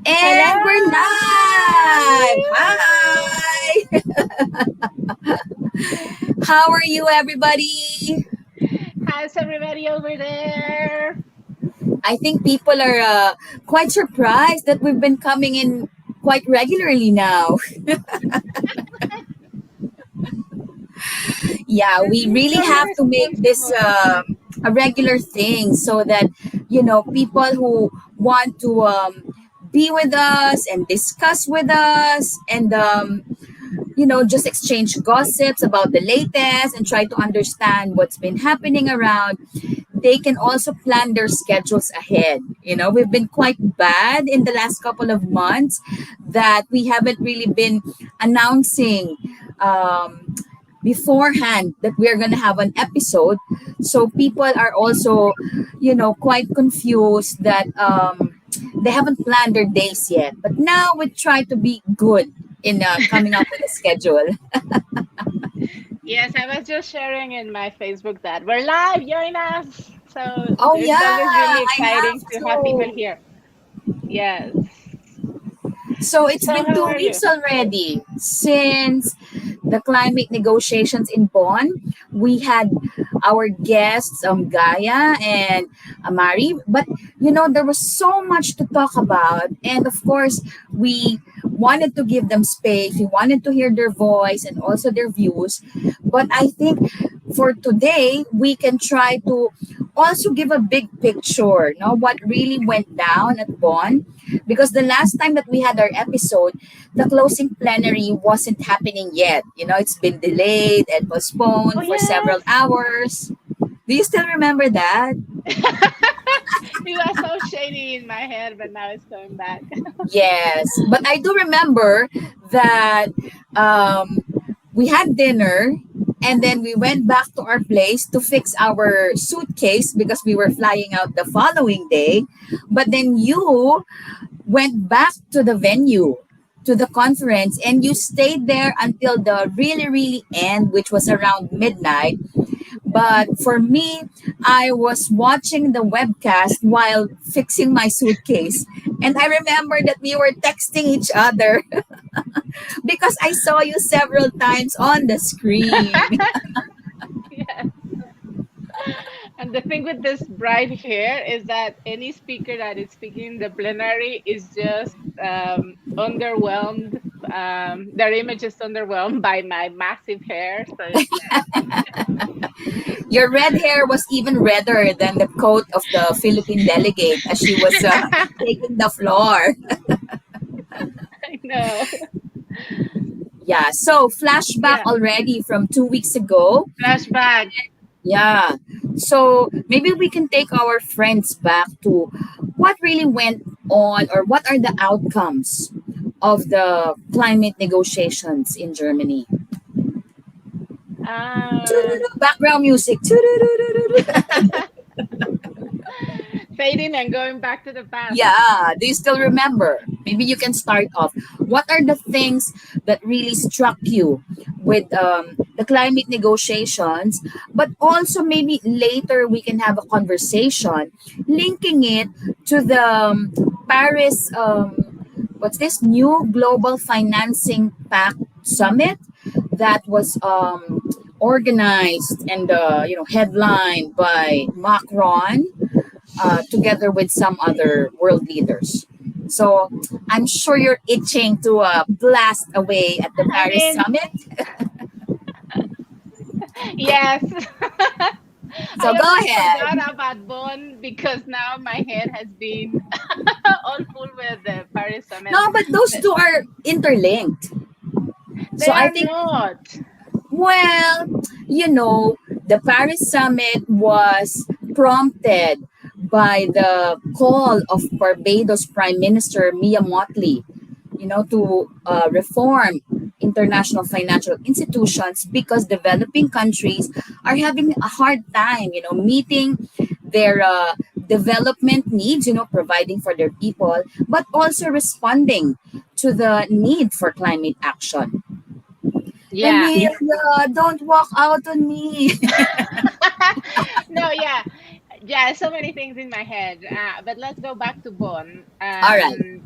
And we're Hello! live! Hi! How are you, everybody? How's everybody over there? I think people are quite surprised that we've been coming in quite regularly now. Yeah, We're we being really so have to make this responsible. a regular thing so that, people who want to be with us and discuss with us and just exchange gossips about the latest and try to understand what's been happening around. They can also plan their schedules ahead. We've been quite bad in the last couple of months that we haven't really been announcing beforehand that we're going to have an episode. So people are also, quite confused that they haven't planned their days yet. But now we try to be good in coming up with a schedule. Yes, I was just sharing in my Facebook that we're live, join us. So Oh it's yeah, always really I have exciting to have people to. here. Yes. So it's So been how two are you? weeks already since the climate negotiations in Bonn. We had our guests, Gaia and Amari, but there was so much to talk about, and of course, we wanted to give them space. We wanted to hear their voice and also their views, but I think for today we can try to also give a big picture, what really went down at Bonn, because the last time that we had our episode, the closing plenary wasn't happening yet. It's been delayed and Oh postponed for several yes. hours. Do you still remember that? It was so shady in my head, but now it's coming back. Yes, but I do remember that um, we had dinner and then we went back to our place to fix our suitcase because we were flying out the following day. But then you went back to the venue, to the conference, and you stayed there until the really, really end, which was around midnight. But for me, I was watching the webcast while fixing my suitcase. And I remember that we were texting each other because I saw you several times on the screen. Yes. And the thing with this bright hair is that any speaker that is speaking in the plenary is just underwhelmed. Their image is underwhelmed by my massive hair. So it's Your red hair was even redder than the coat of the Philippine delegate as she was taking the floor. I know. Yeah, so flashback Yeah. already from 2 weeks ago. Flashback. Yeah, so maybe we can take our friends back to what really went on or what are the outcomes of the climate negotiations in Germany. Uh, Background music. Fading and going back to the past. Yeah, do you still remember? Maybe you can start off. What are the things that really struck you with the climate negotiations? But also, maybe later we can have a conversation linking it to the Paris, what's this new global financing pact summit that was organized and headlined by Macron together with some other world leaders. So I'm sure you're itching to blast away at the I Paris mean, summit. yes. So I go almost ahead. forgot about Bonn because now my head has been all full with the Paris Summit. No, but those But two are interlinked. So they I are think, not. well, the Paris summit was prompted by the call of Barbados Prime Minister Mia Mottley, to reform international financial institutions because developing countries are having a hard time, meeting their development needs, providing for their people, but also responding to the need for climate action. Yeah. Emilia, don't walk out on me. No, yeah. Yeah, so many things in my head. But let's go back to Bonn. All right.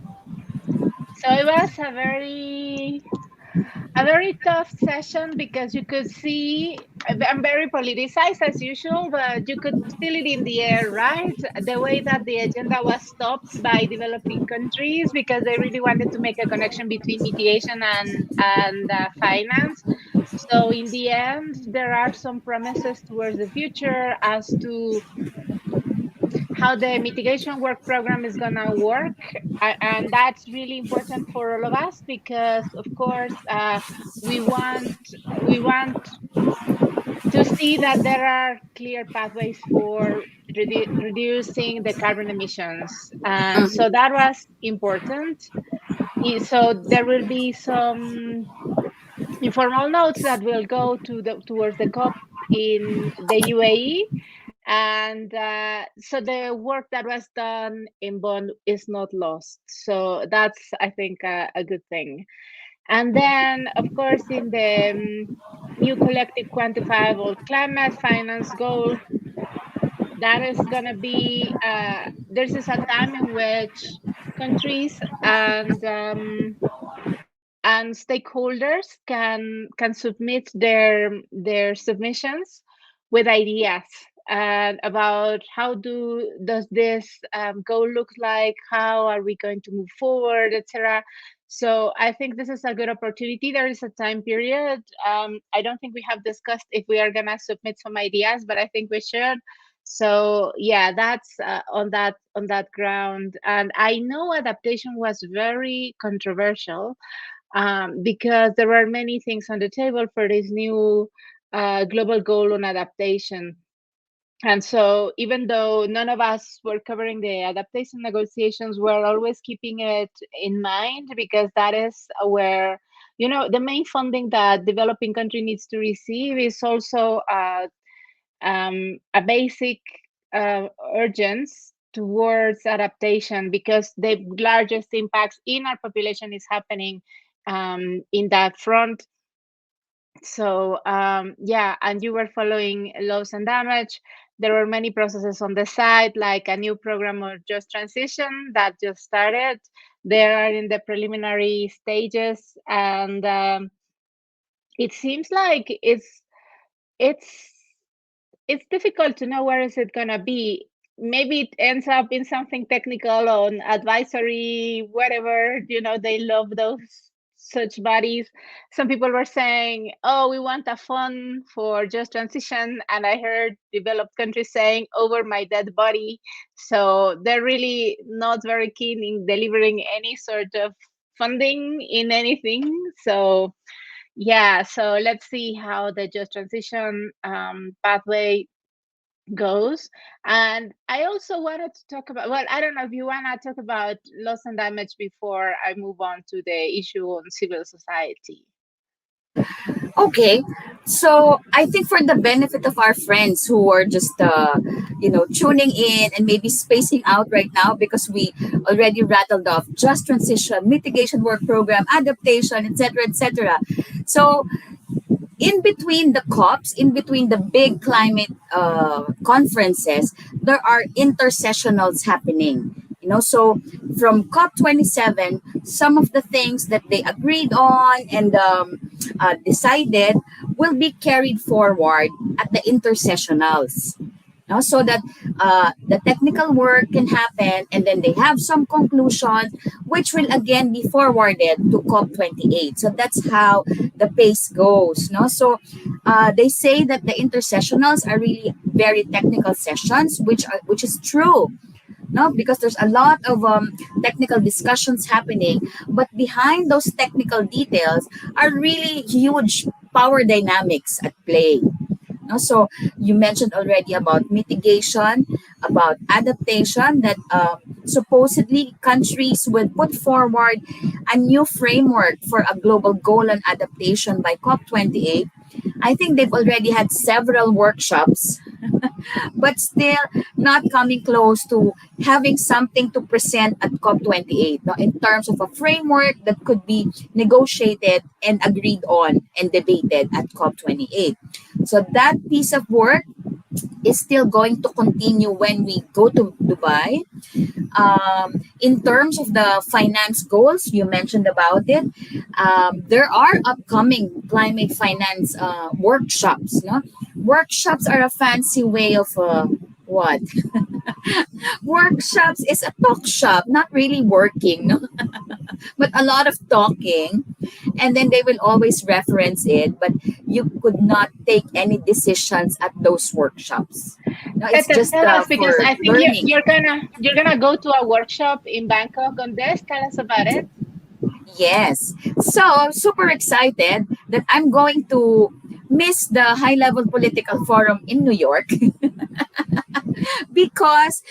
So it was a very tough session because you could see I'm very politicized as usual, but you could feel it in the air, right? The way that the agenda was stopped by developing countries because they really wanted to make a connection between mitigation and finance. So in the end, there are some promises towards the future as to how the mitigation work program is going to work. And that's really important for all of us because, of course, we want we want to see that there are clear pathways for reducing the carbon emissions, and so that was important. So there will be some informal notes that will go towards the COP in the UAE, and so the work that was done in Bonn is not lost. So that's, I think, a good thing. And then, of course, in the new collective quantifiable climate finance goal, that is going to be this is a time in which countries and stakeholders can submit their submissions with ideas about how does this goal look like, how are we going to move forward, etc. So I think this is a good opportunity. There is a time period. I don't think we have discussed if we are going to submit some ideas, but I think we should. So yeah, that's on that ground. And I know adaptation was very controversial because there were many things on the table for this new global goal on adaptation. And so, even though none of us were covering the adaptation negotiations, we're always keeping it in mind because that is where, the main funding that developing country needs to receive is also a basic urgence towards adaptation because the largest impacts in our population is happening in that front. So yeah, and you were following loss and damage. There were many processes on the side, like a new program of just transition that just started. They are in the preliminary stages, and it seems like it's it's difficult to know where is it going to be. Maybe it ends up in something technical on advisory, whatever. They love those such bodies. Some people were saying, oh, we want a fund for just transition, and I heard developed countries saying over my dead body. So they're really not very keen in delivering any sort of funding in anything. So yeah, so let's see how the just transition pathway goes. And I also wanted to talk about, well, I don't know if you want to talk about loss and damage before I move on to the issue on civil society. Okay, so I think for the benefit of our friends who are just tuning in and maybe spacing out right now because we already rattled off just transition, mitigation work program, adaptation, etc., etc. So in between the COPs, in between the big climate conferences, there are intersessionals happening. So from COP27, some of the things that they agreed on and decided will be carried forward at the intersessionals. So that the technical work can happen and then they have some conclusions which will again be forwarded to COP28. So that's how the pace goes. No? So they say that the intersessionals are really very technical sessions, which is true. No, because there's a lot of technical discussions happening, but behind those technical details are really huge power dynamics at play. No? So you mentioned already about mitigation, about adaptation, that supposedly countries will put forward a new framework for a global goal on adaptation by COP28. I think they've already had several workshops, but still not coming close to having something to present at COP28, no, in terms of a framework that could be negotiated and agreed on and debated at COP28. So that piece of work is still going to continue when we go to Dubai. In terms of the finance goals, you mentioned about it. There are upcoming climate finance workshops. No, workshops are a fancy way of what? Workshops is a talk shop, not really working, no? But a lot of talking, and then they will always reference it. But you could not take any decisions at those workshops. No, it's just Tell us, because for I think learning. you're gonna go to a workshop in Bangkok on this. Tell us about it. Yes. So I'm super excited that I'm going to miss the high level political forum in New York because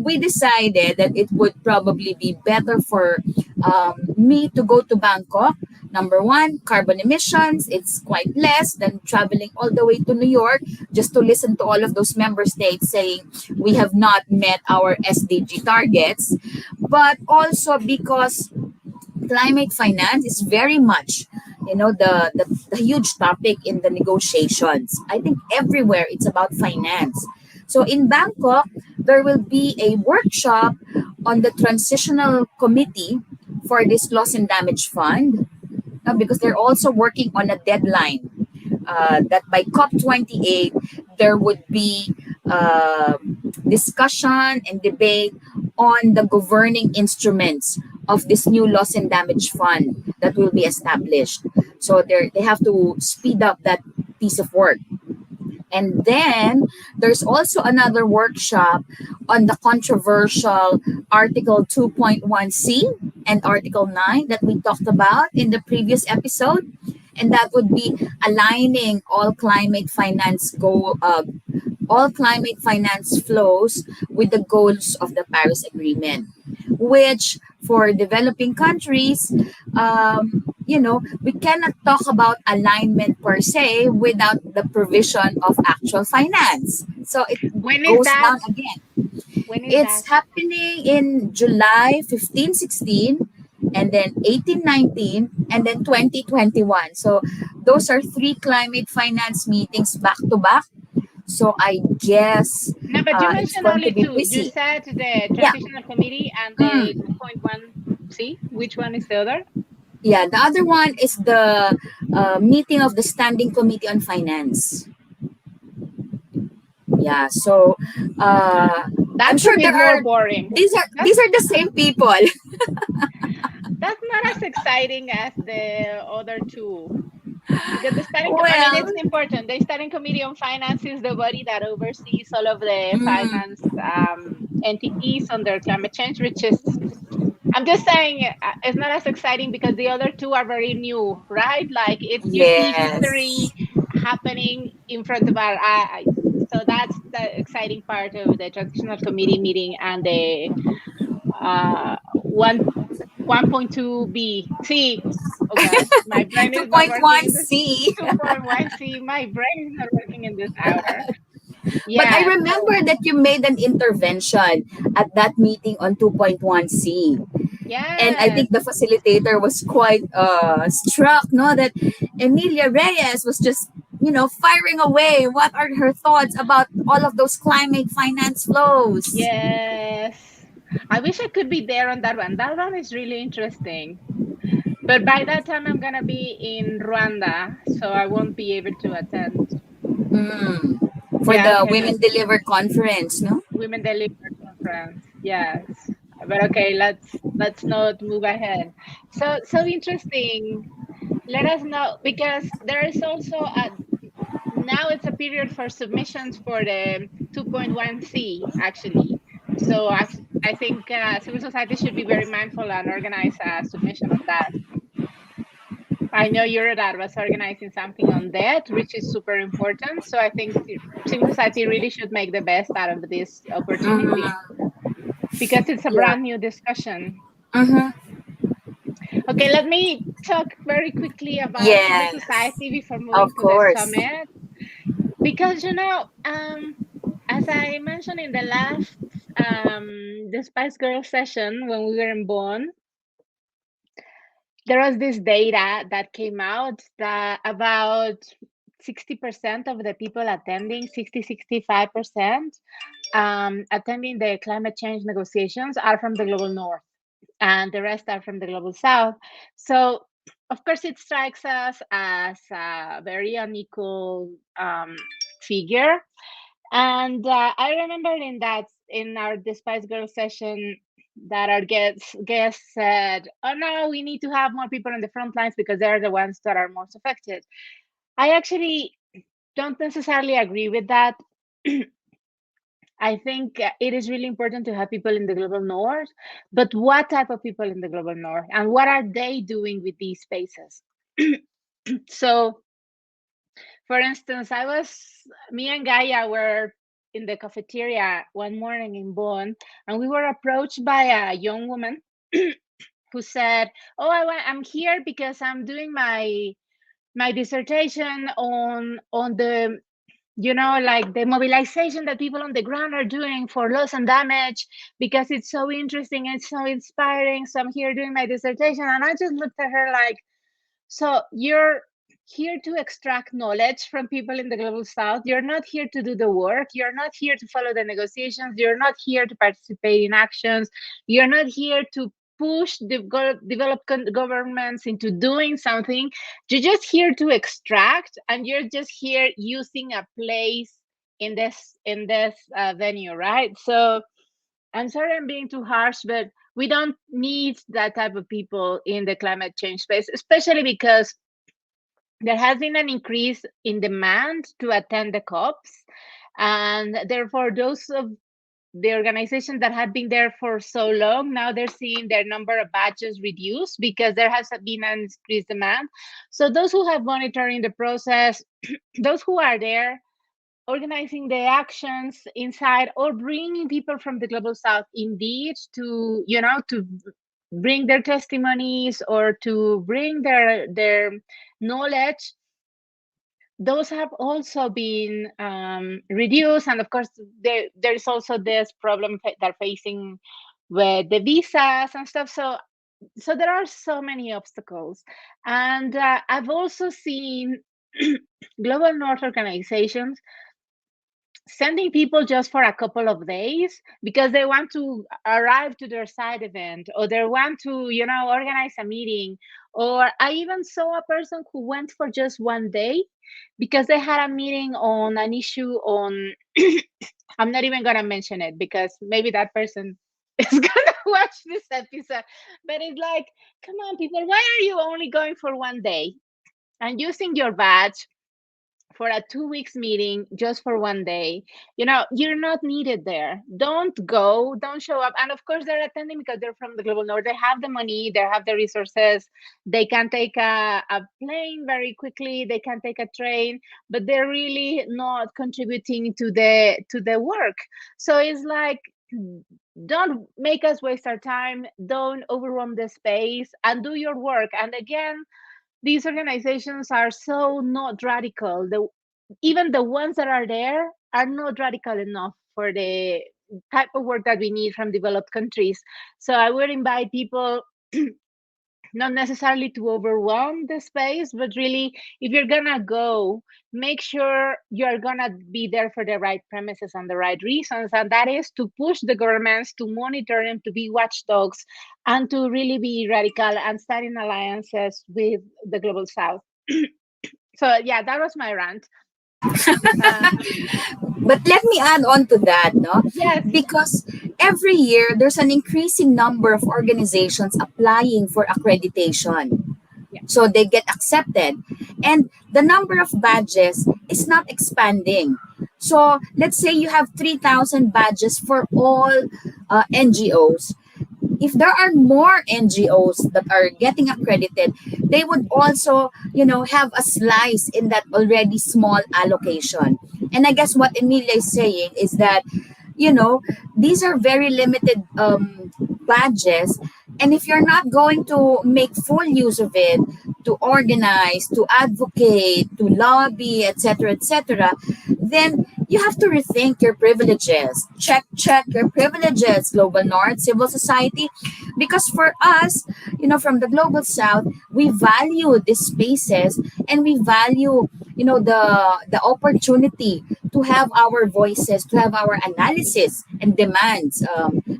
we decided that it would probably be better for me to go to Bangkok. Number one, carbon emissions, it's quite less than traveling all the way to New York just to listen to all of those member states saying we have not met our SDG targets, but also because climate finance is very much, the huge topic in the negotiations. I think everywhere it's about finance. So in Bangkok, there will be a workshop on the transitional committee for this loss and damage fund, because they're also working on a deadline that by COP28 there would be uh, discussion and debate on the governing instruments of this new loss and damage fund that will be established. So they have to speed up that piece of work. And then there's also another workshop on the controversial Article 2.1C and Article 9 that we talked about in the previous episode. And that would be aligning all climate finance flows with the goals of the Paris Agreement, which for developing countries, we cannot talk about alignment per se without the provision of actual finance. So it When is goes that? down again. When is It's that? happening in July 15, 16, and then 18, 19, and then 2021. So those are three climate finance meetings back to back. So I guess No, but you it's mentioned going to only be two. You busy. said the Yeah. transitional committee and the Mm. 2.1C. Which one is the other? Yeah. The other one is the meeting of the Standing Committee on Finance. Yeah. So I'm That's a sure bit there more are boring. these are That's these are the same people. that's not as exciting as the other two. Because I mean, Well, it's important. The Standing Committee on Finance is the body that oversees all of the mm, finance entities under climate change, which is, I'm just saying, it's not as exciting because the other two are very new, right? Like you see history yes. happening in front of our eyes. So that's the exciting part of the transitional committee meeting and the one 1.2b c. Oh gosh, my brain is not working in this 2.1C. 2.1c. My brain is not working in this hour. But I Yeah. So remember that you made an intervention at that meeting on 2.1C. And I yes. think the facilitator was quite struck, no, that Emilia Reyes was just, firing away. What are her thoughts about all of those climate finance flows? Yes. I wish I could be there on that one. That one is really interesting. But by that time, I'm going to be in Rwanda, so I won't be able to attend. Mm. For Yeah, the okay, Women let's Deliver conference, no? Women Deliver Conference. Yes. But okay, let's not move ahead. So interesting. Let us know, because there is also a now it's a period for submissions for the 2.1C actually. So I think civil society should be very mindful and organize a submission on that. I know Eurodad was organizing something on that, which is super important. So I think civil society really should make the best out of this opportunity Mm-hmm. because it's a Yeah. brand new discussion. Mm-hmm. Okay, let me talk very quickly about civil Yes. society before moving Of to the course. summit. Because, as I mentioned in the last Despise Girls session when we were in Bonn, there was this data that came out that about 60% of the people attending, 65% attending the climate change negotiations are from the global north, and the rest are from the global south. So, of course, it strikes us as a very unequal figure. And I remember in our Despise Girls session that our guests said, "Oh no, we need to have more people on the front lines because they're the ones that are most affected." I actually don't necessarily agree with that. I think it is really important to have people in the global north, but what type of people in the global north and what are they doing with these spaces? So, for instance, me and Gaia were in the cafeteria one morning in Bonn, and we were approached by a young woman who said, "Oh, I'm here because I'm doing my dissertation on the like the mobilization that people on the ground are doing for loss and damage because it's so interesting and so inspiring. So I'm here doing my dissertation." And I just looked at her like, "So you're here to extract knowledge from people in the global south. You're not here to do the work. You're not here to follow the negotiations. You're not here to participate in actions. You're not here to push the developed governments into doing something. You're just here to extract, and you're just here using a place in this venue, right?" So I'm sorry I'm being too harsh, but we don't need that type of people in the climate change space, especially because there has been an increase in demand to attend the COPs. And therefore, those of the organizations that had been there for so long, now they're seeing their number of badges reduced because there has been an increased demand. So those who have monitoring the process, those who are there organizing the actions inside or bringing people from the global south indeed to bring their testimonies or to bring their knowledge, those have also been reduced. And of course there is also this problem they're facing with the visas and stuff. So there are so many obstacles. And I've also seen global north organizations sending people just for a couple of days because they want to arrive to their side event, or they want to organize a meeting. Or I even saw a person who went for just one day because they had a meeting on an issue on I'm not even going to mention it because maybe that person is going to watch this episode. But it's like, come on people, why are you only going for one day and using your badge for a 2 weeks meeting just for one day? You're not needed there. Don't go, don't show up. And of course they're attending because they're from the global north. They have the money, they have the resources, they can take a plane very quickly, they can take a train, but they're really not contributing to the work. So it's like, don't make us waste our time, don't overwhelm the space, and do your work. And again, these organizations are so not radical. Even the ones that are there are not radical enough for the type of work that we need from developed countries. So I would invite people not necessarily to overwhelm the space, but really, if you're gonna go, make sure you're gonna be there for the right premises and the right reasons. And that is to push the governments to monitor them, to be watchdogs, and to really be radical and start in alliances with the global south. So yeah, that was my rant. uh, But let me add on to that, no? yes. Because every year there's an increasing number of organizations applying for accreditation. Yeah. So they get accepted. And the number of badges is not expanding. So let's say you have 3,000 badges for all NGOs. If there are more NGOs that are getting accredited, they would also, have a slice in that already small allocation. And I guess what Emilia is saying is that, these are very limited badges. And if you're not going to make full use of it, to organize, to advocate, to lobby, etc., then you have to rethink your privileges. Check your privileges, Global North, civil society. Because for us, from the Global South, we value these spaces and we value, the opportunity to have our voices, to have our analysis and demands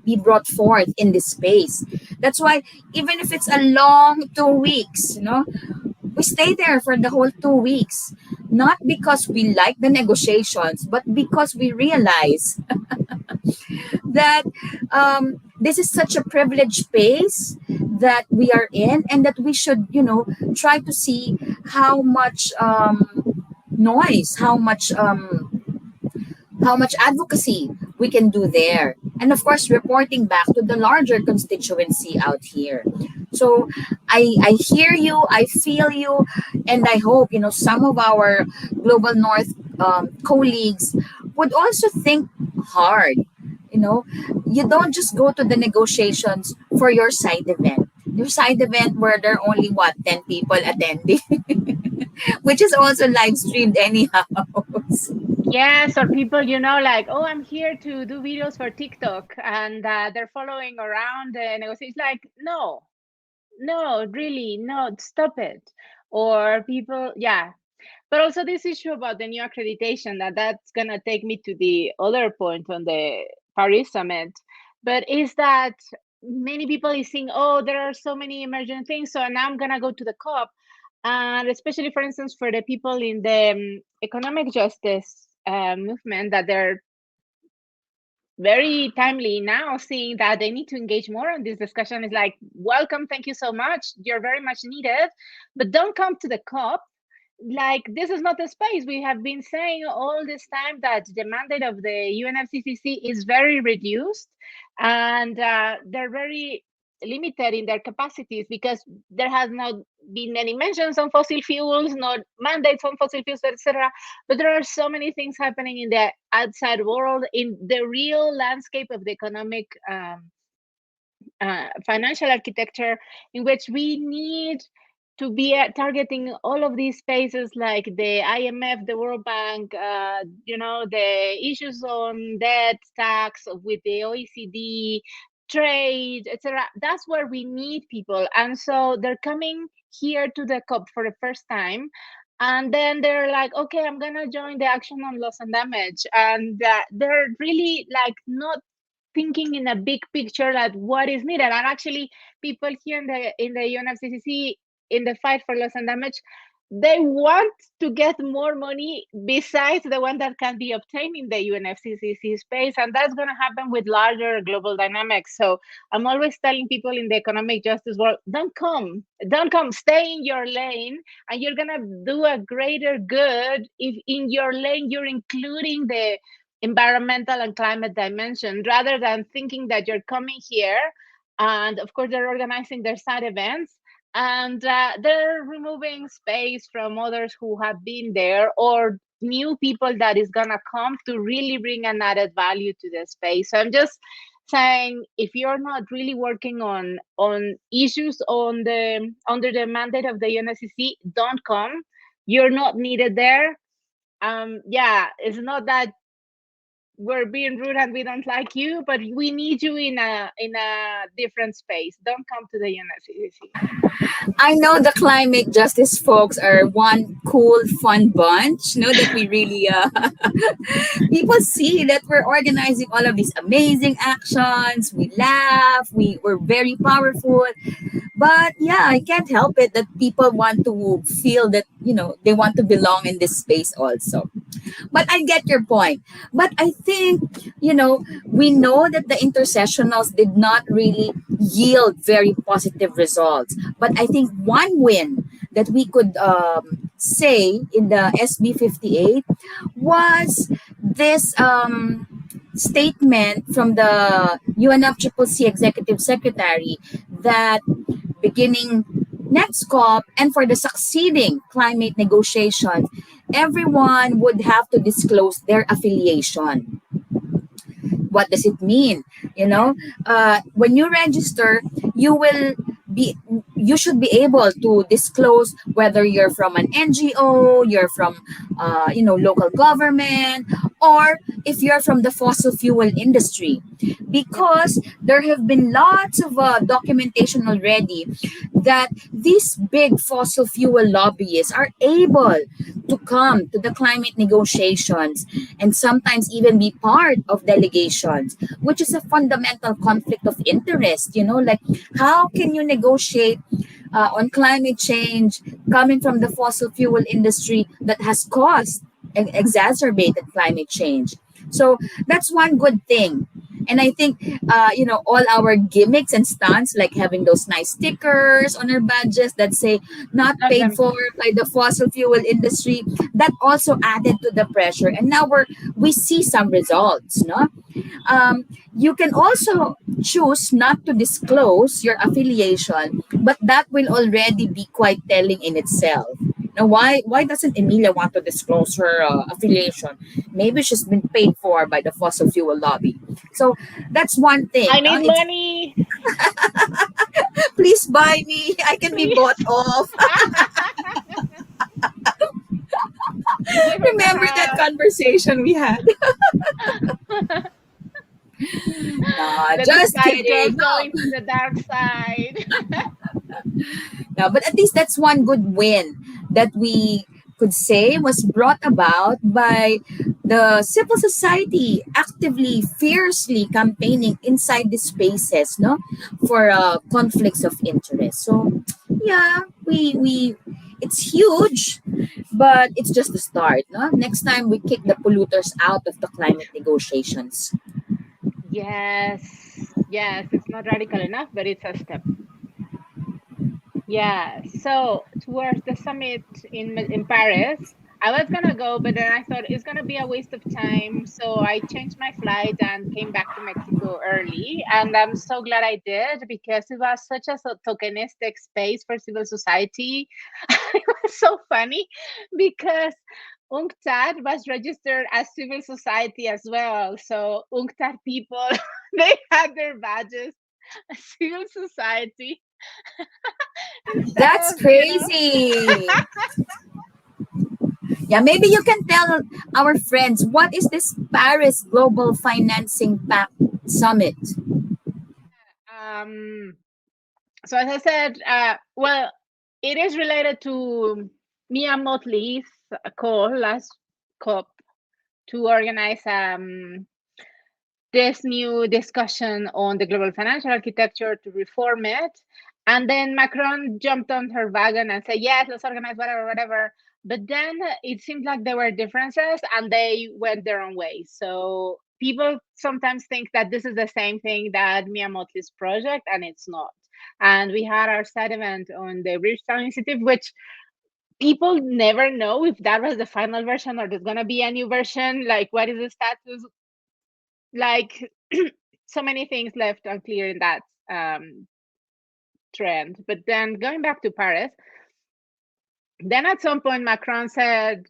be brought forth in this space. That's why even if it's a long 2 weeks, we stay there for the whole 2 weeks, not because we like the negotiations, but because we realize that this is such a privileged space that we are in, and that we should, try to see how much noise, how much advocacy we can do there. And of course, reporting back to the larger constituency out here. So I hear you, I feel you, and I hope, some of our Global North colleagues would also think hard. You know, you don't just go to the negotiations for your side event. Your side event where there are only, what, 10 people attending, which is also live streamed anyhow. Yes, or people, like, oh, I'm here to do videos for TikTok, and they're following around the negotiations. Like, no, no, really, no, stop it. Or people, yeah. But also this issue about the new accreditation, that's gonna take me to the other point on the Paris summit. But is that many people is saying, oh, there are so many emergent things, so now I'm gonna go to the COP. And especially, for instance, for the people in the economic justice movement, that they're very timely now seeing that they need to engage more on this discussion, is like, welcome, thank you so much, you're very much needed, but don't come to the COP. Like, this is not a space. We have been saying all this time that the mandate of the UNFCCC is very reduced, and they're very limited in their capacities, because there has not been any mentions on fossil fuels, not mandates on fossil fuels, etc. But there are so many things happening in the outside world, in the real landscape of the economic financial architecture, in which we need to be targeting all of these spaces, like the IMF, the World Bank, the issues on debt, tax with the OECD, trade, etc. That's where we need people. And so they're coming here to the COP for the first time. And then they're like, okay, I'm going to join the action on loss and damage. And they're really like not thinking in a big picture at what is needed. And actually, people here in the UNFCCC, in the fight for loss and damage, they want to get more money besides the one that can be obtained in the UNFCCC space, and that's going to happen with larger global dynamics. So I'm always telling people in the economic justice world, don't come, stay in your lane, and you're going to do a greater good if in your lane you're including the environmental and climate dimension, rather than thinking that you're coming here. And of course, they're organizing their side events, and they're removing space from others who have been there, or new people that is gonna come to really bring an added value to the space. So I'm just saying, if you're not really working on issues on the under the mandate of the UNSCC, don't come. You're not needed there. Yeah, it's not that we're being rude and we don't like you, but we need you in a different space. Don't come to the UNSCC. I know the climate justice folks are one cool, fun bunch. That we really people see that we're organizing all of these amazing actions. We laugh. We're very powerful. But yeah, I can't help it that people want to feel that they want to belong in this space also. But I get your point. But I think, we know that the intercessionals did not really yield very positive results. But I think one win that we could say in the SB 58 was this statement from the UNFCCC Executive Secretary that beginning next COP and for the succeeding climate negotiations, everyone would have to disclose their affiliation. What does it mean? When you register, you will be you should be able to disclose whether you're from an NGO, you're from local government, or if you're from the fossil fuel industry, Yep. because there have been lots of documentation already that these big fossil fuel lobbyists are able to come to the climate negotiations and sometimes even be part of delegations, which is a fundamental conflict of interest. Like, how can you negotiate on climate change coming from the fossil fuel industry that has caused and exacerbated climate change? So that's one good thing. And I think, all our gimmicks and stunts, like having those nice stickers on our badges that say not Love paid them. for by the fossil fuel industry, that also added to the pressure. And now we see some results, no? You can also choose not to disclose your affiliation, but that will already be quite telling in itself. Now, why doesn't Emilia want to disclose her affiliation? Maybe she's been paid for by the fossil fuel lobby. So that's one thing. I No, need it's money, please buy me. I can be bought please. off. Give her the Remember that house. conversation we had? No, The just Despise Girls kidding. going No, to the dark side. no, but at least that's one good win that we could say was brought about by the civil society actively, fiercely campaigning inside the spaces, no, for conflicts of interest. So, yeah, we it's huge, but it's just the start. No, next time we kick the polluters out of the climate negotiations. Yes, yes, it's not radical enough, but it's a step. Yeah, so towards the summit in Paris, I was gonna go, but then I thought it's gonna be a waste of time. So I changed my flight and came back to Mexico early. And I'm so glad I did because it was such a tokenistic space for civil society. It was so funny because UNCTAD was registered as civil society as well. So UNCTAD people, they had their badges as civil society instead That's of, crazy. Yeah, maybe you can tell our friends what is this Paris Global Financing Pact Summit? um so as I said, well, it is related to Mia Motley's call last COP to organize this new discussion on the global financial architecture to reform it. And then Macron jumped on her wagon and said, yes, let's organize whatever, whatever. But then it seemed like there were differences and they went their own way. So people sometimes think that this is the same thing that Mia Motley's project, and it's not. And we had our side event on the British Town Initiative, which people never know if that was the final version or there's going to be a new version. Like, what is the status? Like, so many things left unclear in that trend. But then going back to Paris, then at some point Macron said,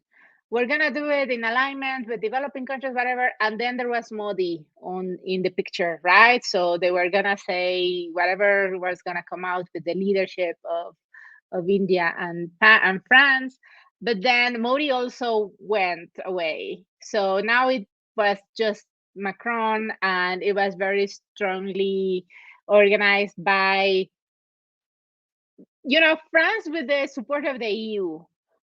we're gonna do it in alignment with developing countries, whatever. And then there was Modi on in the picture, right? So they were gonna say whatever was gonna come out with the leadership of India and France. But then Modi also went away. So now it was just Macron, and it was very strongly organized by, France with the support of the EU.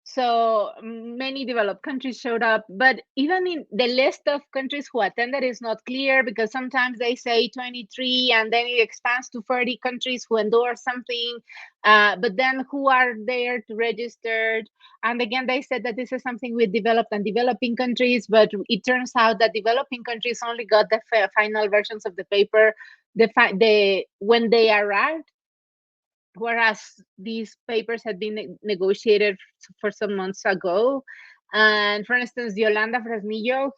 So many developed countries showed up, but even in the list of countries who attended is not clear because sometimes they say 23 and then it expands to 30 countries who endorse something. But then who are there to register? And again, they said that this is something with developed and developing countries, but it turns out that developing countries only got the final versions of the paper when they arrived, whereas these papers had been negotiated for some months ago. And for instance, Yolanda Fresnillo,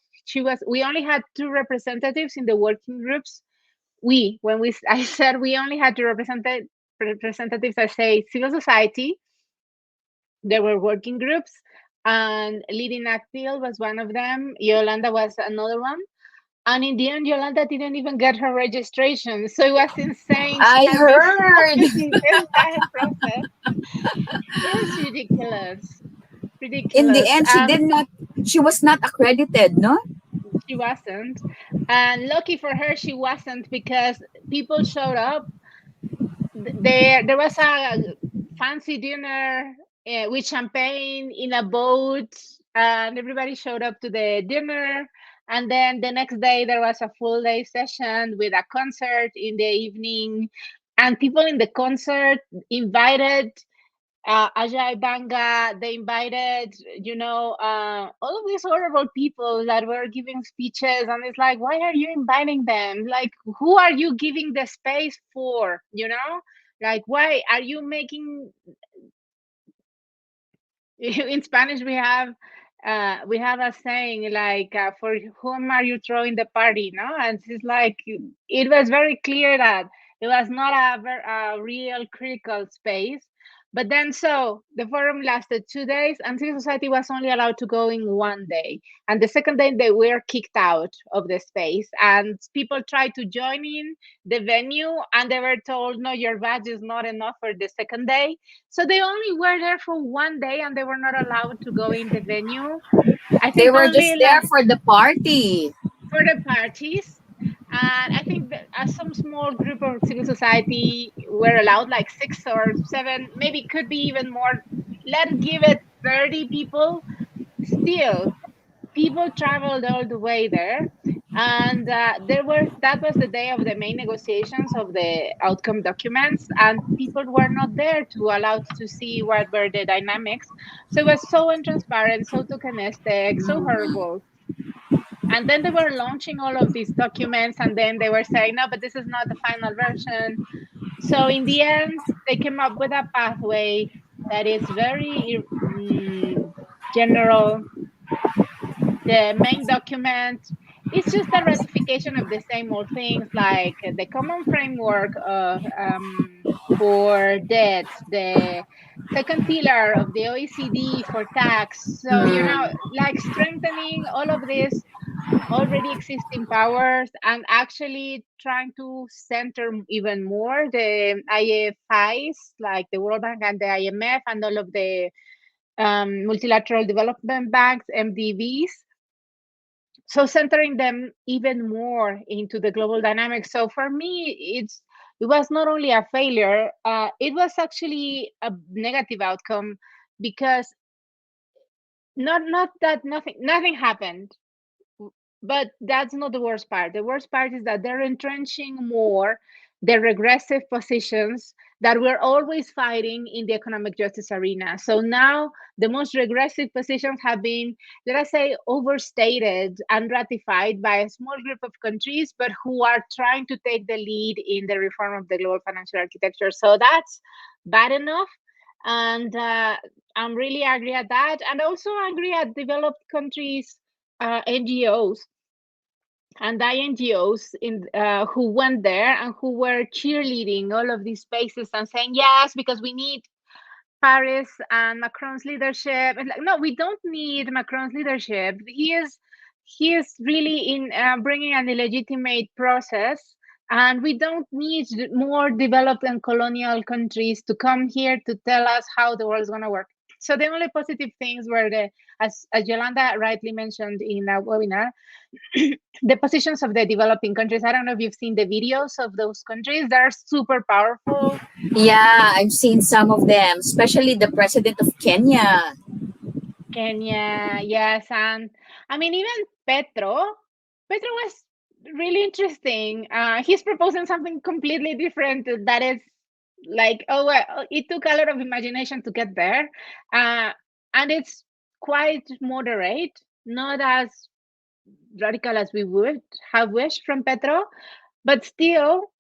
we only had two representatives in the working groups. I said we only had two representatives, I say civil society, there were working groups, and Leading Actil was one of them. Yolanda was another one. And in the end, Yolanda didn't even get her registration. So it was insane. She I had been heard. following the entire process. It's ridiculous. In the Ridiculous. end, she was not accredited, no? She wasn't. And lucky for her, she wasn't because people showed up. There was a fancy dinner with champagne in a boat, and everybody showed up to the dinner. And then the next day there was a full day session with a concert in the evening, and people in the concert invited Ajay Banga. They invited, all of these horrible people that were giving speeches, and it's like, why are you inviting them? Like, who are you giving the space for? Like, why are you making in Spanish we have a saying like, for whom are you throwing the party, no? And it's like, it was very clear that it was not a real critical space. But then, so the forum lasted 2 days, and civil society was only allowed to go in one day. And the second day they were kicked out of the space, and people tried to join in the venue, and they were told, no, your badge is not enough for the second day. So they only were there for one day, and they were not allowed to go in the venue. I They think were only just there like for the party. for the parties. And I think that some small group of civil society were allowed, like 6 or 7, maybe could be even more. Let's give it 30 people. Still, people traveled all the way there, and that was the day of the main negotiations of the outcome documents, and people were not there to allow to see what were the dynamics. So it was so untransparent, so tokenistic, so horrible. And then they were launching all of these documents, and then they were saying, no, but this is not the final version. So in the end, they came up with a pathway that is very general. The main document is just a ratification of the same old things, like the common framework for debt, the second pillar of the OECD for tax. So, Mm. like strengthening all of these already existing powers, and actually trying to center even more the IFIs, like the World Bank and the IMF, and all of the multilateral development banks, MDBs, so centering them even more into the global dynamics. So for me, it was not only a failure, it was actually a negative outcome, because not that nothing happened. But that's not the worst part. The worst part is that they're entrenching more the regressive positions that we're always fighting in the economic justice arena. So now the most regressive positions have been, let us say, overstated and ratified by a small group of countries, but who are trying to take the lead in the reform of the global financial architecture. So that's bad enough. And I'm really angry at that. And also angry at developed countries, NGOs and INGOs who went there and who were cheerleading all of these spaces and saying yes, because we need Paris and Macron's leadership. And like, no, we don't need Macron's leadership. He is really in bringing an illegitimate process, and we don't need more developed and colonial countries to come here to tell us how the world is going to work. So the only positive things were as Yolanda rightly mentioned in a webinar, the positions of the developing countries. I don't know if you've seen the videos of those countries. They're super powerful. Yeah, I've seen some of them, especially the president of Kenya. Kenya, yes, and I mean even Petro was really interesting. He's proposing something completely different that is like, oh well, it took a lot of imagination to get there, uh, and it's quite moderate, not as radical as we would have wished from Petro, but still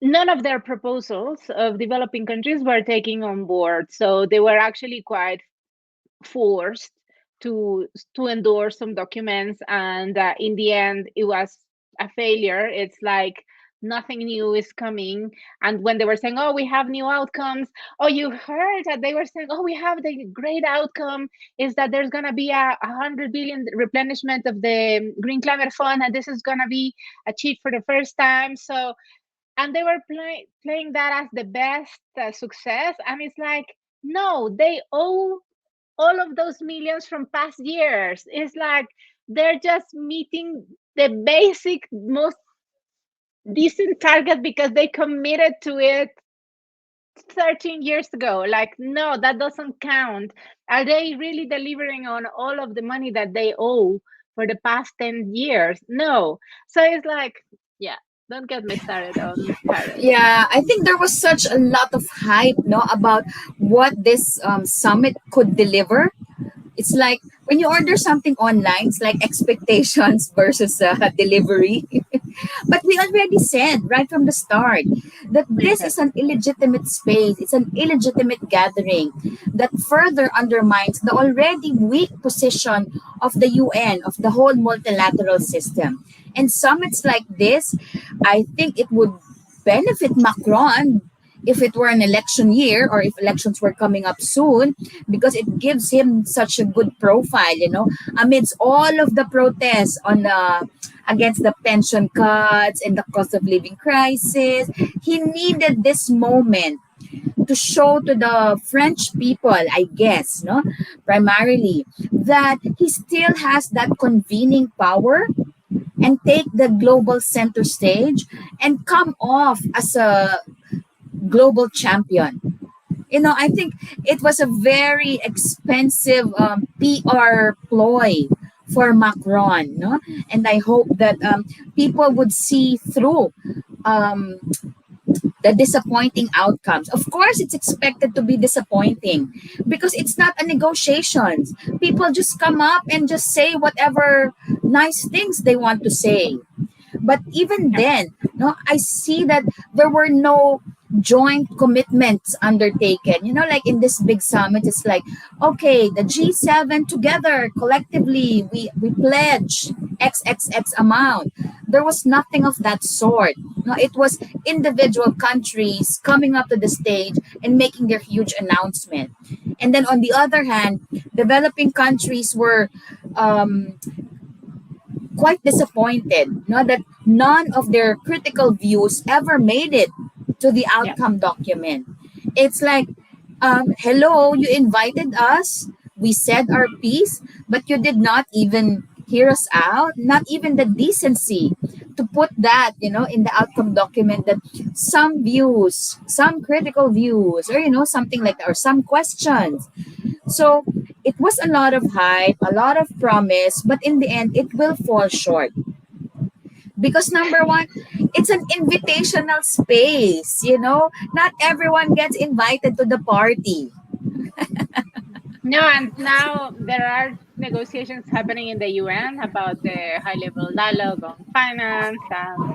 none of their proposals of developing countries were taking on board. So they were actually quite forced to endorse some documents, and in the end it was a failure. It's like nothing new is coming. And when they were saying, oh, we have new outcomes, oh, you heard that they were saying, oh, we have the great outcome is that there's going to be a 100 billion replenishment of the green climate fund, and this is going to be achieved for the first time. So, and they were playing that as the best success, and it's like, no, they owe all of those millions from past years. It's like they're just meeting the basic, most decent target because they committed to it 13 years ago. Like, no, that doesn't count. Are they really delivering on all of the money that they owe for the past 10 years? No. So it's like, yeah, don't get me started on Paris. Yeah, I think there was such a lot of hype, no, about what this summit could deliver. It's like when you order something online, it's like expectations versus delivery. But we already said right from the start that this Yes. is an illegitimate space, it's an illegitimate gathering that further undermines the already weak position of the UN, of the whole multilateral system. And summits like this, I think it would benefit Macron if it were an election year or if elections were coming up soon, because it gives him such a good profile, amidst all of the protests on against the pension cuts and the cost of living crisis. He needed this moment to show to the French people, I guess, no, primarily, that he still has that convening power and take the global center stage and come off as a global champion. I think it was a very expensive PR ploy for Macron, no? And I hope that people would see through um, the disappointing outcomes. Of course, it's expected to be disappointing because it's not a negotiations. People just come up and just say whatever nice things they want to say. But even Yeah. then, no, I see that there were no joint commitments undertaken. Like in this big summit, it's like, okay, the G7 together, collectively, we pledge XXX amount. There was nothing of that sort. No, it was individual countries coming up to the stage and making their huge announcement. And then on the other hand, developing countries were um, quite disappointed, that none of their critical views ever made it to the Yeah. outcome document. It's like, hello, you invited us, we said our piece, but you did not even hear us out, not even the decency to put that, in the outcome document, that some views, some critical views, or, something like that, or some questions. So it was a lot of hype, a lot of promise, but in the end, it will fall short. Because number one, it's an invitational space, Not everyone gets invited to the party. No, and now there are negotiations happening in the UN about the high level dialogue on finance and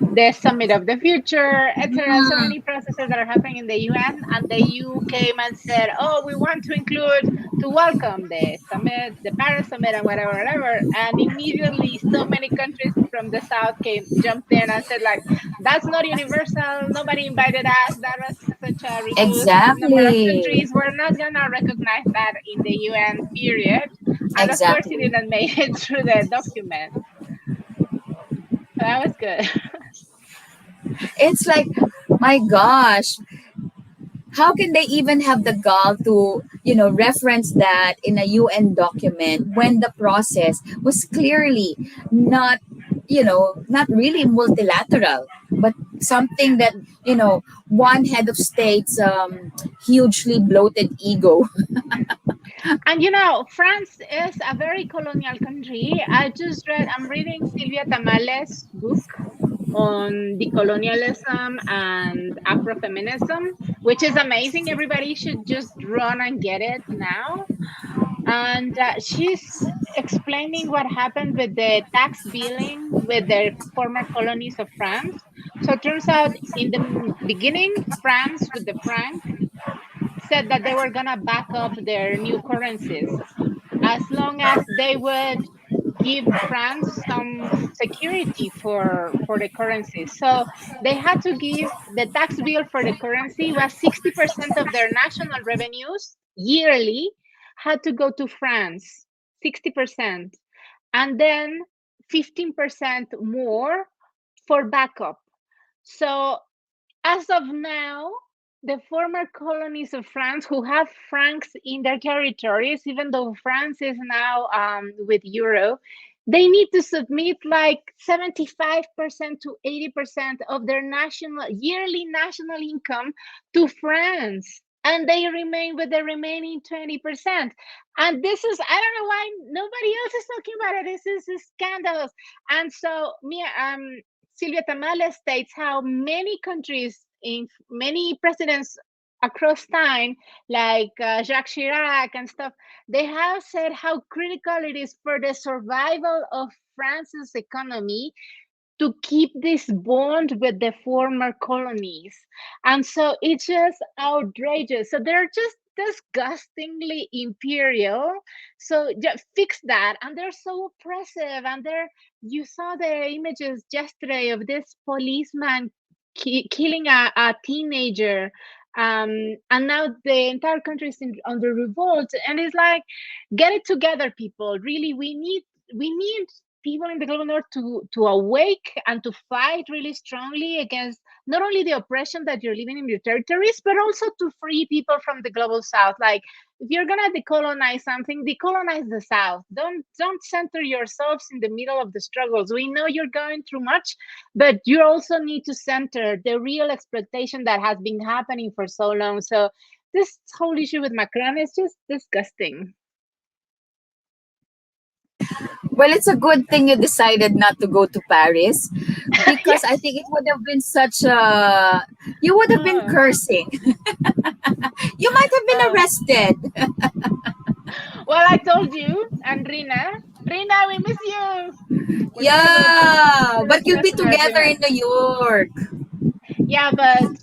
the summit of the future, etc. So Mm, many processes that are happening in the UN, and the EU came and said, "Oh, we want to include to welcome the summit, the Paris summit, and whatever, whatever." And immediately, so many countries from the south jumped in and said, "Like, that's not universal. Nobody invited us. That was such a reduced number of exactly. countries. We're not gonna recognize that in the UN period." And of course, it Exactly. didn't make it through the document. So that was good. It's like, my gosh, how can they even have the gall to reference that in a UN document when the process was clearly not not really multilateral, but something that one head of state's hugely bloated ego. And France is a very colonial country. I'm reading Silvia Tamales' book on decolonialism and Afrofeminism, which is amazing. Everybody should just run and get it now. And she's explaining what happened with the tax dealing with the former colonies of France. So it turns out in the beginning, France with the franc said that they were going to back up their new currencies as long as they would give France some security for the currency. So they had to give the tax bill for the currency was 60% of their national revenues yearly had to go to France, 60%, and then 15% more for backup. So as of now, the former colonies of France who have francs in their territories, even though France is now with euro, they need to submit like 75% to 80% of their national yearly national income to France, and they remain with the remaining 20%. And this is, I don't know why nobody else is talking about it. This is scandalous. And so Silvia Tamales states how many countries, in many presidents across time, like Jacques Chirac and stuff, they have said how critical it is for the survival of France's economy to keep this bond with the former colonies. And so it's just outrageous. So they're just disgustingly imperial. So just fix that. And they're so oppressive. And you saw the images yesterday of this policeman killing a teenager. And now the entire country is under revolt. And it's like, get it together, people. Really, we need people in the global north to awake and to fight really strongly against not only the oppression that you're living in your territories, but also to free people from the global south. Like, if you're gonna decolonize something, decolonize the south. Don't center yourselves in the middle of the struggles. We know you're going through much, but you also need to center the real exploitation that has been happening for so long. So this whole issue with Macron is just disgusting. Well, it's a good thing you decided not to go to Paris, because I Yes. think it would have been such a, you would have been Oh, cursing. You might have been oh. arrested. Well, I told you, and Rina, we miss you. We're gonna go Yeah, to but the you'll be President together dinner. in New York. Yeah, but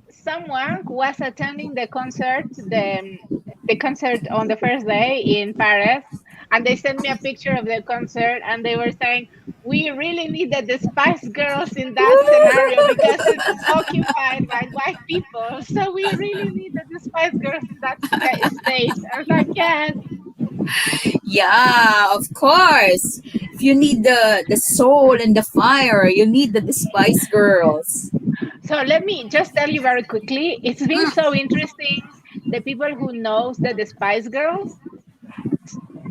someone who was attending the concert on the first day in Paris, and they sent me a picture of the concert, and they were saying we really needed the Spice Girls in that scenario because it's occupied by white people. So we really needed the Spice Girls in that stage. I was like, yes. Yeah, of course. If you need the soul and the fire, you need the Despise Girls. So let me just tell you very quickly. It's been so interesting. The people who knows the Spice Girls,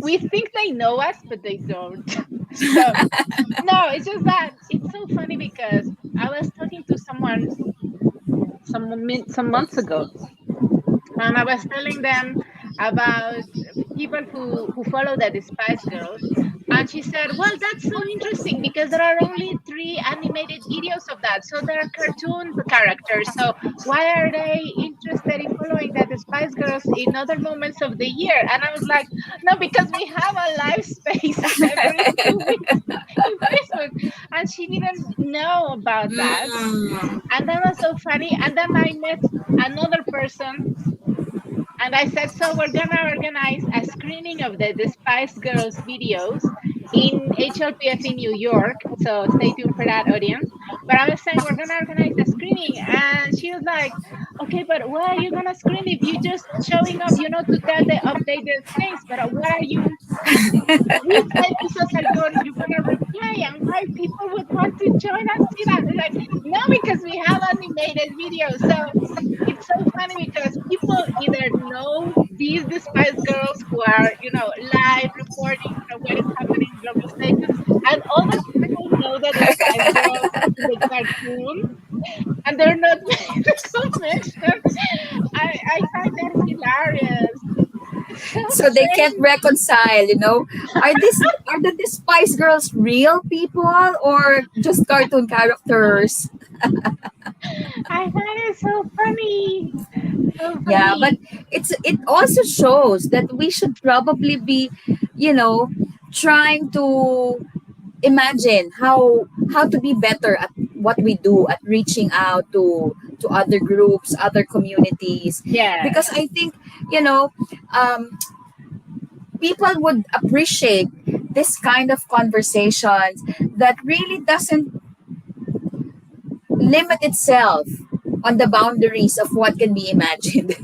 we think they know us, but they don't. So no, it's just that it's so funny because I was talking to someone some months ago, and I was telling them about people who follow the Despise Girls, and she said, "Well, that's so interesting because there are only 3 animated videos of that, so they're cartoon characters. So why are they interested in following the Despise Girls in other moments of the year?" And I was like, "No, because we have a live space every 2 weeks." In Facebook, and she didn't know about that, Mm. and that was so funny. And then I met another person, and I said, so we're gonna organize a screening of the Despise Girls videos in HLPF in New York. So stay tuned for that, audience. But I was saying we're gonna organize a screening, and she was like, "Okay, but what are you gonna screen if you just showing up, to tell the updated things? But what are you? Which episodes are you gonna replay, and why people would want to join and see that?" It's like, no, because we have animated videos. So it's so funny because people either know these Despise Girls who are, live reporting from what is happening in global stages, and other people know that the Spice Girls in the cartoon, and they're not paying the connection. I find that hilarious. It's so So they can't strange. reconcile, are the Despise Girls real people or just cartoon characters? I find it so funny. So Yeah, but funny. it also shows that we should probably be, you know, trying to imagine how to be better at what we do, at reaching out to other groups, other communities, Yes. because I think, you know um, people would appreciate this kind of conversations that really doesn't limit itself on the boundaries of what can be imagined.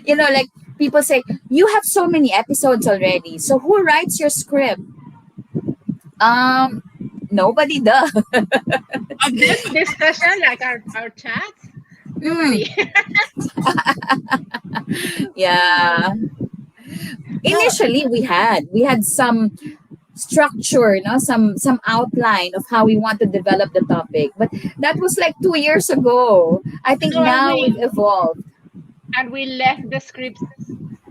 Like people say, you have so many episodes already, so who writes your script? um Nobody does. Of this discussion, like our chats, nobody. Yeah, No, Initially, we had some structure, no, some outline of how we want to develop the topic, but that was like 2 years ago. I think no, and now we've evolved. we left the scripts.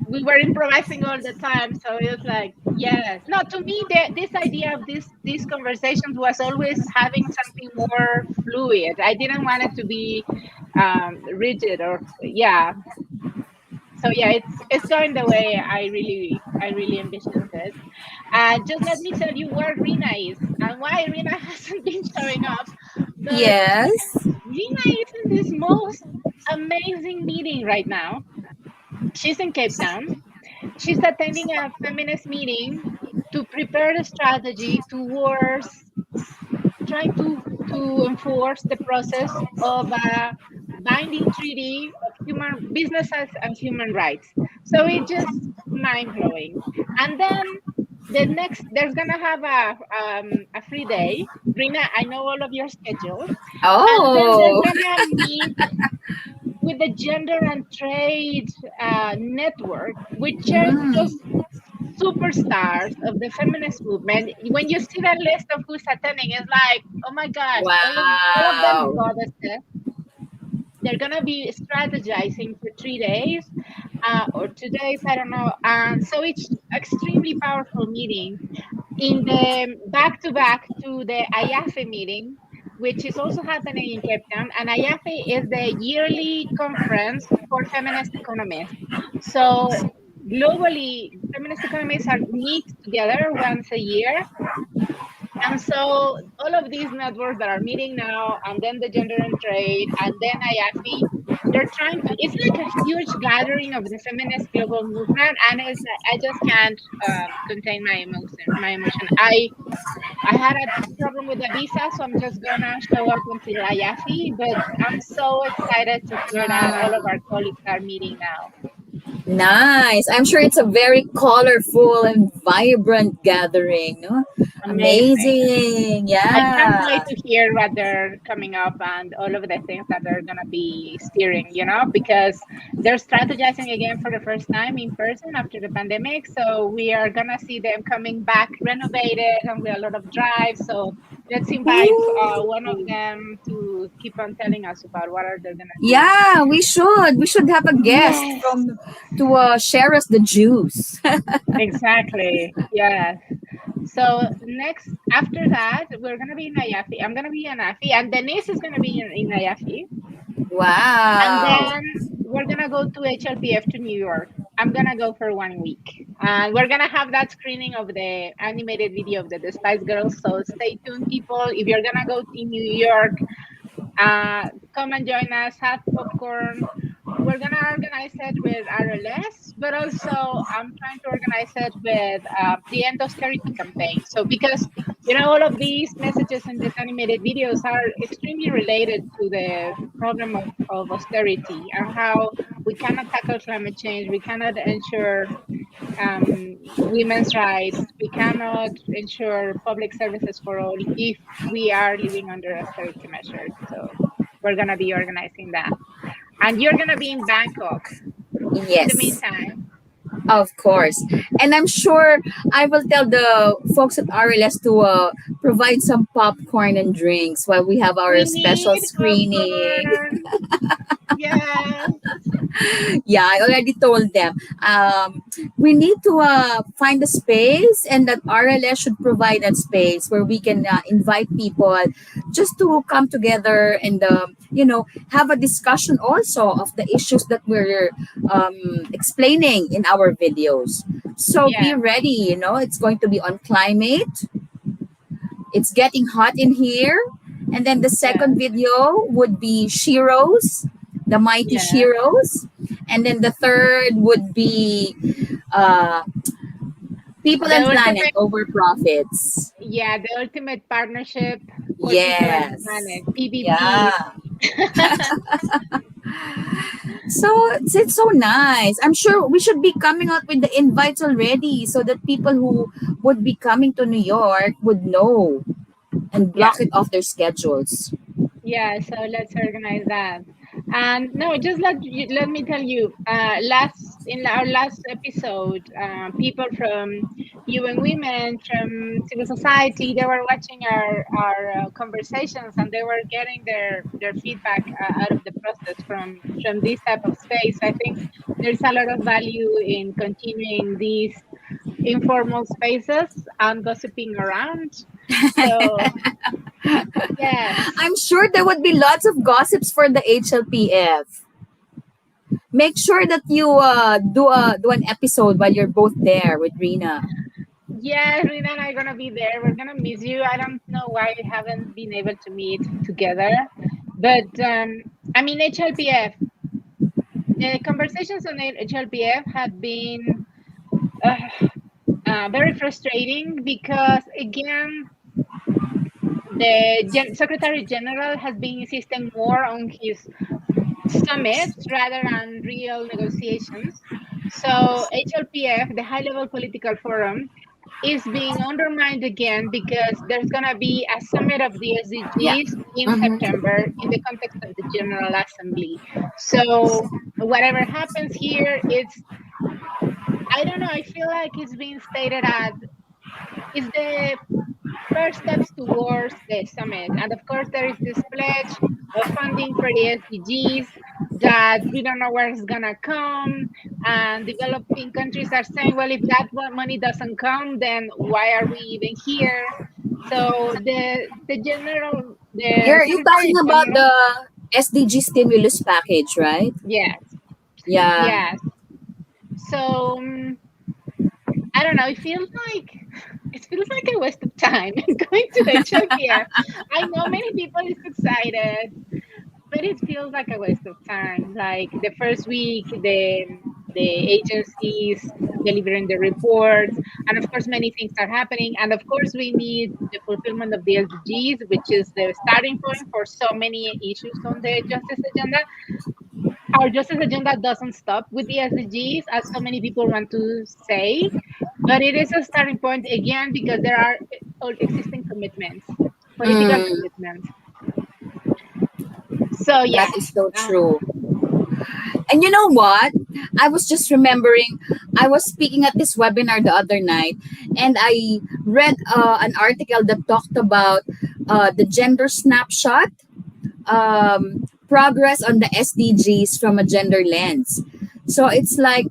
We were improvising all the time, so it was like, yes. No, to me, this idea of these conversations was always having something more fluid. I didn't want it to be rigid or yeah. So yeah, it's going the way I really envisioned it. Just let me tell you where Rina is and why Rina hasn't been showing up. But Yes. Rina is in this most amazing meeting right now. She's in Cape Town. She's attending a feminist meeting to prepare a strategy towards trying to enforce the process of a binding treaty of human businesses and human rights. So it's just mind blowing. And then there's gonna have a free day. Rina, I know all of your schedule. And then they're Oh. gonna meet with the Gender and Trade Network, which are Mm. just superstars of the feminist movement. When you see that list of who's attending, it's like, oh my gosh, all of them Wow. goddesses. They're gonna be strategizing for 3 days or 2 days, I don't know. And so it's extremely powerful meeting in the back to back to the IAFE meeting, which is also happening in Cape Town. And IAFE is the yearly conference for feminist economists. So globally, feminist economists are meet together once a year. And so all of these networks that are meeting now, and then the Gender and Trade, and then IAFE, they're trying to. It's like a huge gathering of the feminist global movement, and it's I just can't contain my emotion. My emotion. I had a problem with the visa, so I'm just gonna show up until IAFE. But I'm so excited to hear that all of our colleagues are meeting now. Nice. I'm sure it's a very colorful and vibrant gathering. No? Amazing. Amazing. I can't Yeah. wait to hear what they're coming up and all of the things that they're going to be steering, because they're strategizing again for the first time in person after the pandemic. So we are going to see them coming back renovated and with a lot of drive. So let's invite one of Ooh. them to keep on telling us about what are they going to do. Yeah, we should. We should have a guest Yes, from to share us the juice. exactly. Yes. So next, after that, we're gonna be in IAFI. I'm gonna be in IAFI, and Denise is gonna be in IAFI. And Wow. then we're gonna go to HLPF to New York. I'm gonna go for 1 week, and we're gonna have that screening of the animated video of the Despise Girls. So stay tuned, people. If you're gonna go to New York, come and join us. Have popcorn. We're gonna organize it with RLS, but also I'm trying to organize it with the End Austerity campaign. So because all of these messages in these animated videos are extremely related to the problem of austerity and how we cannot tackle climate change, we cannot ensure women's rights, we cannot ensure public services for all if we are living under austerity measures. So we're gonna be organizing that. And you're gonna be in Bangkok in the Yes, meantime. of course. And I'm sure I will tell the folks at RLS to provide some popcorn and drinks while we have our We special need screening. popcorn. Yes. Yeah, I already told them. We need to find a space, and that RLS should provide that space where we can invite people just to come together and have a discussion also of the issues that we're explaining in our videos. So be Yeah. ready. It's going to be on climate. It's getting hot in here. And then the second Yeah. video would be Sheroes, the mighty Yeah. Sheroes. And then the third would be uh, People The and Planet ultimate over Profits. yeah, the ultimate partnership for people and the Yes. planet. PVP. Yeah. So it's so nice. I'm sure we should be coming out with the invites already so that people who would be coming to New York would know and Yeah. block it off their schedules. Yeah, so let's organize that. And no, just let me tell you, last in our last episode, people from UN Women, from civil society, they were watching our conversations, and they were getting their feedback out of the process from this type of space. I think there's a lot of value in continuing these informal spaces and gossiping around. So yes. I'm sure there would be lots of gossips for the HLPF. Make sure that you do an episode while you're both there with Rena. Yeah, Rina and I are gonna be there. We're gonna miss you. I don't know why we haven't been able to meet together, but I mean, HLPF. The conversations on HLPF had been uh, very frustrating because, again, the Secretary General has been insisting more on his summits rather than real negotiations. So HLPF, the High Level Political Forum, is being undermined again because there's going to be a summit of the Yeah. SDGs in Mm-hmm. September in the context of the General Assembly. So whatever happens here, it's, I don't know, I feel like it's being stated as is the first steps towards the summit. And of course, there is this pledge of funding for the SDGs that we don't know where it's going to come. And developing countries are saying, well, if that money doesn't come, then why are we even here? So the general, the You're talking Secretary about General, the SDG stimulus package, right? yes, Yeah. yes. So I don't know. It feels like a waste of time going to HLPF. I know many people is excited, but it feels like a waste of time. Like the first week, the agencies delivering the reports, and of course, many things are happening. And of course, we need the fulfillment of the SDGs, which is the starting point for so many issues on the justice agenda. Our justice agenda doesn't stop with the SDGs, as so many people want to say, but it is a starting point again because there are existing commitments, political Mm, commitments. So that yeah, is so uh, true. And you know what? I was just remembering, I was speaking at this webinar the other night, and I read an article that talked about the gender snapshot, progress on the SDGs from a gender lens. So it's like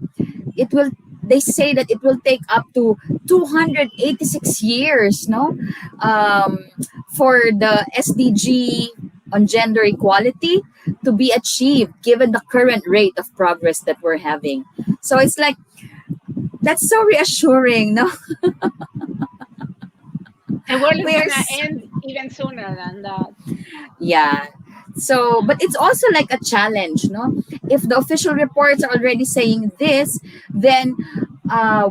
it will, they say that it will take up to 286 years, no, um, for the SDG on gender equality to be achieved given the current rate of progress that we're having. So it's like that's so reassuring, no. the world is we're gonna s- end even sooner than that. yeah. So but it's also like a challenge, no, if the official reports are already saying this, then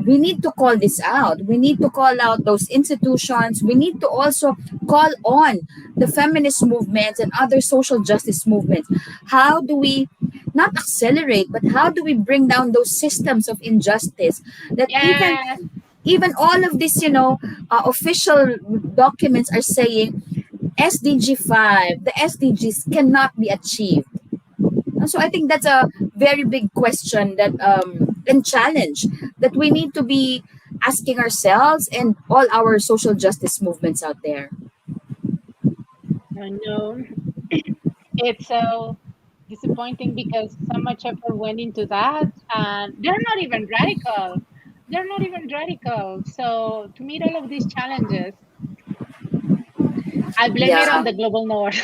we need to call this out. We need to call out those institutions. We need to also call on the feminist movements and other social justice movements. How do we not accelerate, but how do we bring down those systems of injustice that Yes, even all of this, official documents are saying SDG 5, the SDGs cannot be achieved. So I think that's a very big question that and challenge that we need to be asking ourselves and all our social justice movements out there. I know. It's so disappointing because so much effort went into that, and they're not even radical. They're not even radical. So to meet all of these challenges, I blame it on Yeah. the global north.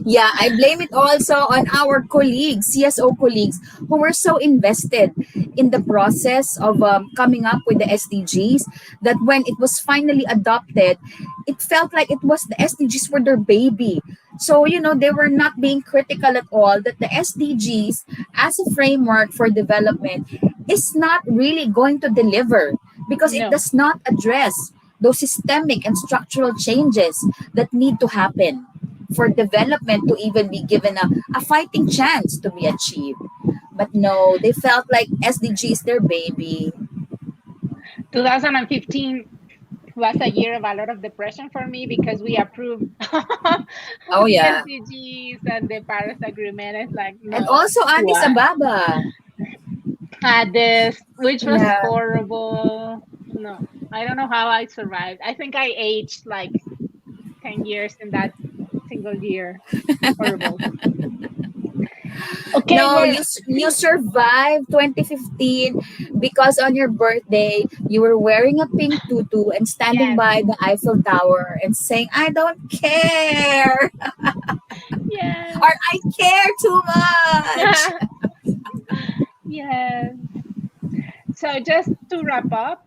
Yeah, I blame it also on our colleagues, CSO colleagues, who were so invested in the process of coming up with the SDGs that when it was finally adopted, it felt like it was the SDGs were their baby. So, they were not being critical at all that the SDGs as a framework for development is not really going to deliver because it No. does not address those systemic and structural changes that need to happen for development to even be given a fighting chance to be achieved. But no, they felt like SDG is their baby. 2015 was a year of a lot of depression for me because we approved Oh, yeah. SDGs and the Paris Agreement. It's like, And no, also Addis what? Ababa. This, which was Yeah. horrible. No, I don't know how I survived. I think I aged like 10 years in that single year. Horrible. Okay, No, we're, you survived 2015 because on your birthday you were wearing a pink tutu and standing yes, by the Eiffel Tower and saying, "I don't care," yes, or "I care too much." yes. So just to wrap up,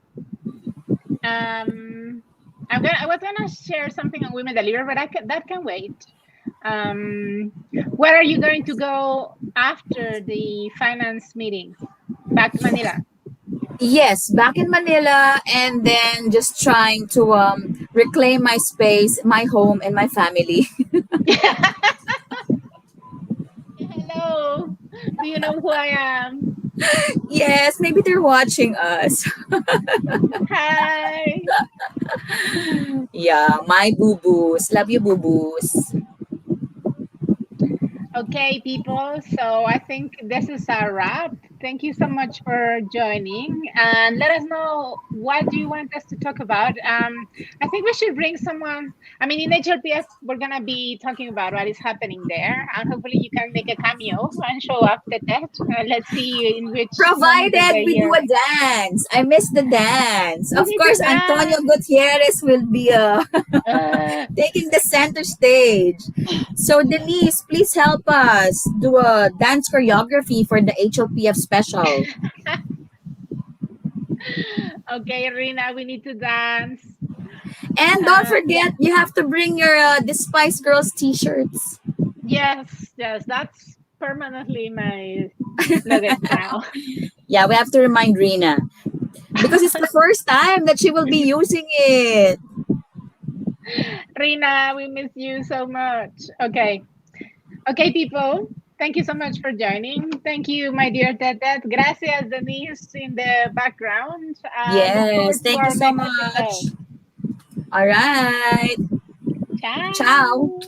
um, I was gonna share something on Women Deliver, but that can wait. Um, where are you going to go after the finance meetings? Back to Manila. Yes, back in Manila, and then just trying to reclaim my space, my home, and my family. Hello. Do you know who I am? Yes, maybe they're watching us. Hi. Yeah, my boo boos. Love you, boo boos. Okay, people. So I think this is a wrap. Thank you so much for joining, and let us know what do you want us to talk about. I think we should bring someone. I mean, in HLPF, we're gonna be talking about what is happening there, and hopefully you can make a cameo and show up the that. Let's see in which moment of Provided the we do year a dance. I miss the dance. we Of need to course, Antonio dance. Gutierrez will be Uh, taking the center stage. So, Denise, please help us do a dance choreography for the HOPF special. okay, Rina, we need to dance. And don't forget, you have to bring your Despise Girls t shirts. Yes, yes, that's permanently my nugget now. Yeah, we have to remind Rina because it's the first time that she will be using it. Rina, we miss you so much. Okay. Okay, people. Thank you so much for joining. Thank you, my dear Tetet. Gracias, Denise, in the background. Look Yes, forward to thank you our so next much. episode. All right. Ciao. Ciao.